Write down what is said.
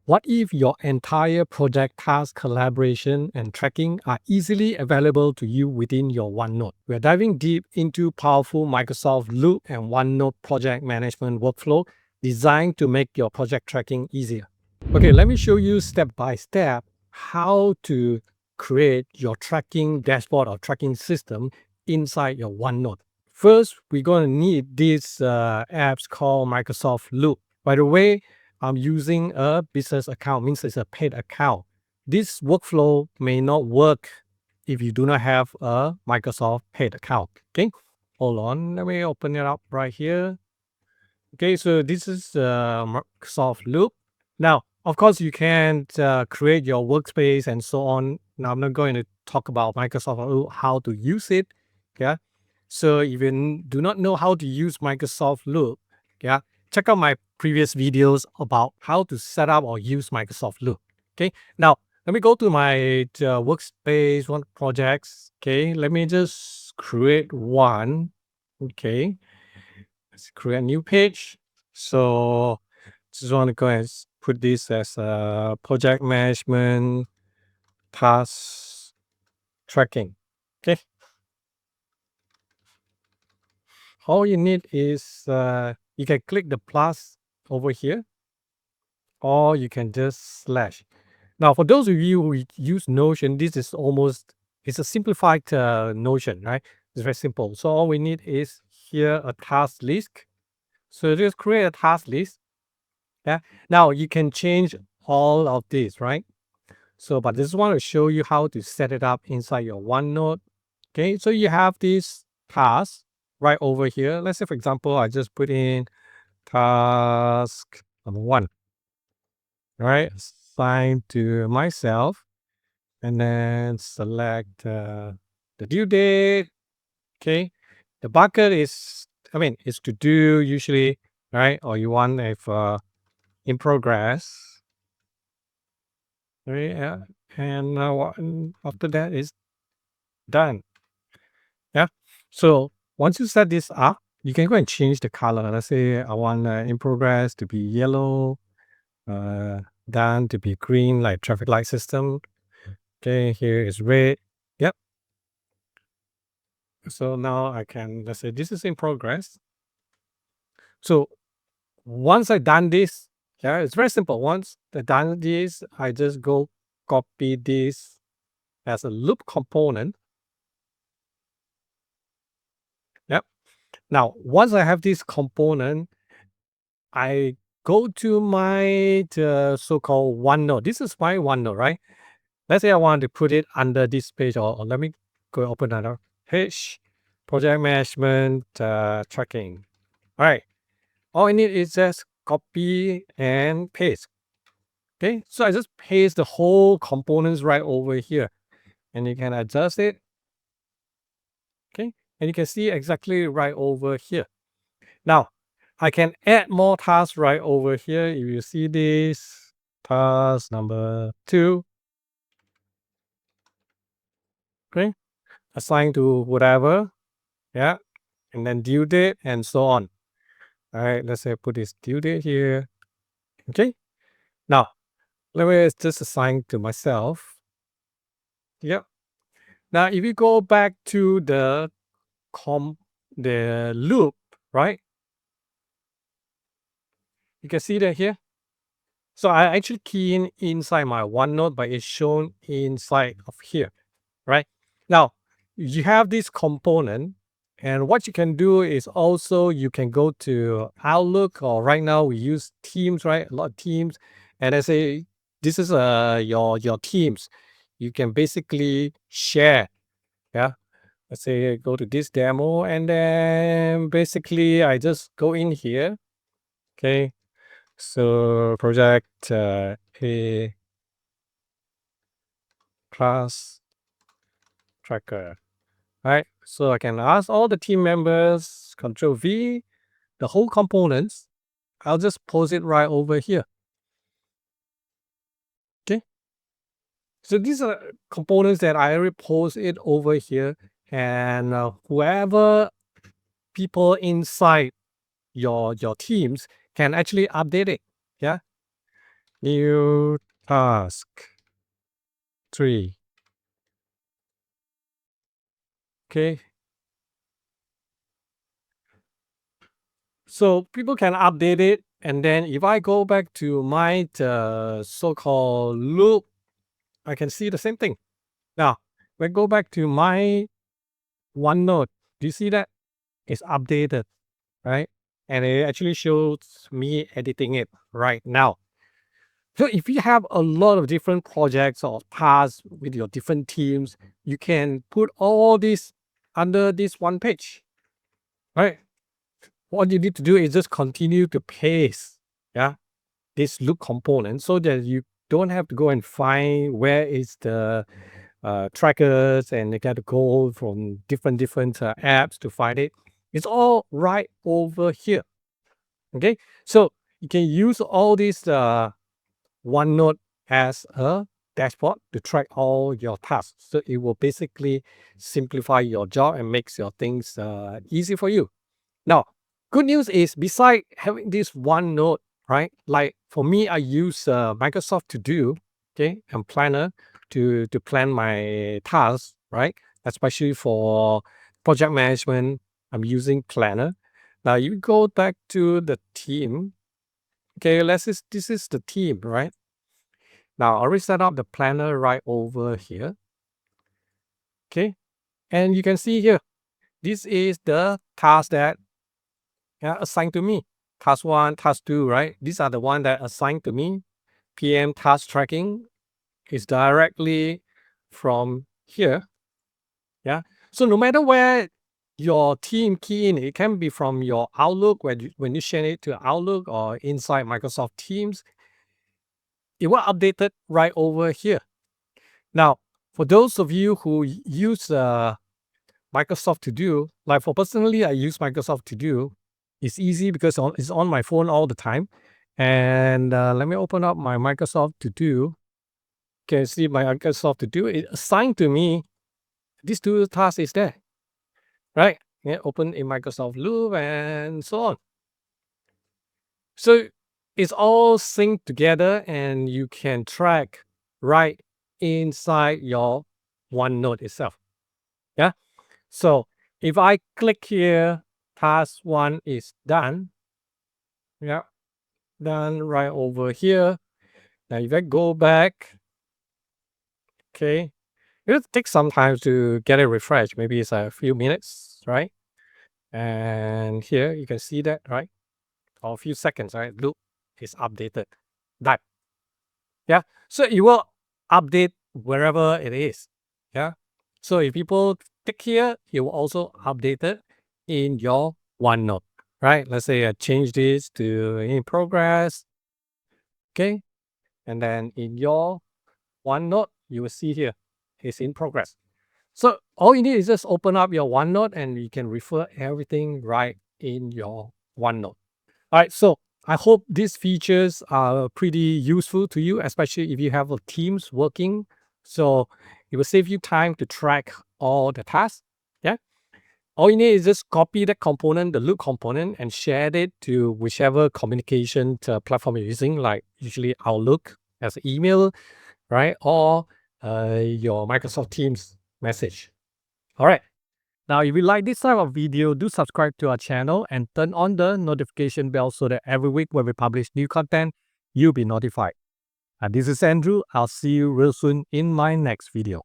What if your entire project task collaboration and tracking are easily available to you within your OneNote? We're diving deep into powerful Microsoft Loop and OneNote project management workflow designed to make your project tracking easier. Okay, let me show you step by step how to create your tracking dashboard or tracking system inside your OneNote. First, we're going to need these apps called Microsoft Loop. By the way, I'm using a business account, means it's a paid account. This workflow may not work if you do not have a Microsoft paid account. Okay, hold on, let me open it up right here. Okay, so this is Microsoft Loop. Now, of course, you can create your workspace and so on. Now, I'm not going to talk about Microsoft Loop, how to use it. Yeah. So if you do not know how to use Microsoft Loop, yeah, check out my previous videos about how to set up or use Microsoft Loop. Okay. Now, let me go to my workspace, one projects. Okay. Let me just create one. Okay. Let's create a new page. So just want to go and put this as a project management task tracking. Okay. All you need is you can click the plus over here, or you can just slash. Now, for those of you who use Notion, this is it's a simplified Notion, right? It's very simple. So all we need is here a task list. So just create a task list. Yeah. Now you can change all of this, right? So, but just want to show you how to set it up inside your OneNote. Okay. So you have this task right over here. Let's say, for example, I just put in task number 1, right? Assign to myself, and then select the due date. Okay. The bucket is, it's to do usually, right? Or you want if in progress. Right, yeah. And after that is done. Yeah. So once you set this up, you can go and change the color. Let's say I want in progress to be yellow, uh, done to be green, like traffic light system. Okay, here is red. Yep. So now I can, let's say this is in progress. So once I done this, yeah, it's very simple. Once I done this, I just go copy this as a loop component. Yep. Now, once I have this component, I go to my so-called OneNote. This is my OneNote, right? Let's say I want to put it under this page, or let me go open another page. Project management tracking. All right. All I need is just copy and paste. Okay. So I just paste the whole components right over here, and you can adjust it. Okay. And you can see exactly right over here. Now, I can add more tasks right over here. If you see this, task number 2, okay, assign to whatever, yeah, and then due date and so on. All right, let's say put this due date here. Okay, now let me just assign to myself. Yep. Now, if you go back to the loop, right? You can see that here. So I actually key in inside my OneNote, but it's shown inside of here, right? Now, you have this component, and what you can do is also you can go to Outlook, or right now we use Teams, right? A lot of Teams, and I say this is your Teams. You can basically share, yeah. Let's say go to this demo, and then basically I just go in here, okay. So project a class tracker. Right? So I can ask all the team members, Control V, the whole components. I'll just post it right over here. Okay. So these are components that I already post it over here, and whoever people inside your teams can actually update it. Yeah. New task 3. Okay. So people can update it. And then if I go back to my so-called loop, I can see the same thing. Now, when I go back to my OneNote, do you see that? It's updated, right? And it actually shows me editing it right now. So if you have a lot of different projects or tasks with your different teams, you can put all this under this one page, right? What you need to do is just continue to paste, this loop component so that you don't have to go and find where is the trackers and you got to go from different apps to find it. It's all right over here. Okay, so you can use all these OneNote as a dashboard to track all your tasks. So it will basically simplify your job and makes your things easy for you. Now, good news is beside having this OneNote, right? Like for me, I use Microsoft To Do, okay, and Planner to plan my tasks, right? Especially for project management, I'm using Planner. Now you go back to the team. Okay, this is the team, right? Now I already set up the planner right over here. Okay, and you can see here, this is the task that assigned to me. Task 1, task 2, right? These are the one that assigned to me. PM task tracking is directly from here. Yeah. So no matter where your team key in, it can be from your Outlook when you share it to Outlook or inside Microsoft Teams, it will update it right over here. Now, for those of you who use Microsoft To Do, like for personally, I use Microsoft To Do. It's easy because it's on my phone all the time. And let me open up my Microsoft To Do. You can see my Microsoft To Do. It assigned to me. These two tasks is there, right? Yeah, open in Microsoft Loop and so on. So it's all synced together and you can track right inside your OneNote itself. Yeah. So if I click here, task 1 is done. Yeah. Done right over here. Now if I go back, okay, it'll take some time to get it refreshed. Maybe it's a few minutes, right? And here you can see that, right? Or a few seconds, right? Loop is updated. Done. Yeah. So it will update wherever it is. Yeah. So if people click here, it will also update it in your OneNote, right? Let's say I change this to in progress. Okay. And then in your OneNote, you will see here, it's in progress. So all you need is just open up your OneNote and you can refer everything right in your OneNote. All right, so I hope these features are pretty useful to you, especially if you have teams working. So it will save you time to track all the tasks. Yeah. All you need is just copy that component, the loop component, and share it to whichever communication platform you're using, like usually Outlook as an email, right? Or your Microsoft Teams message. All right. Now, if you like this type of video, do subscribe to our channel and turn on the notification bell so that every week when we publish new content, you'll be notified. And this is Andrew. I'll see you real soon in my next video.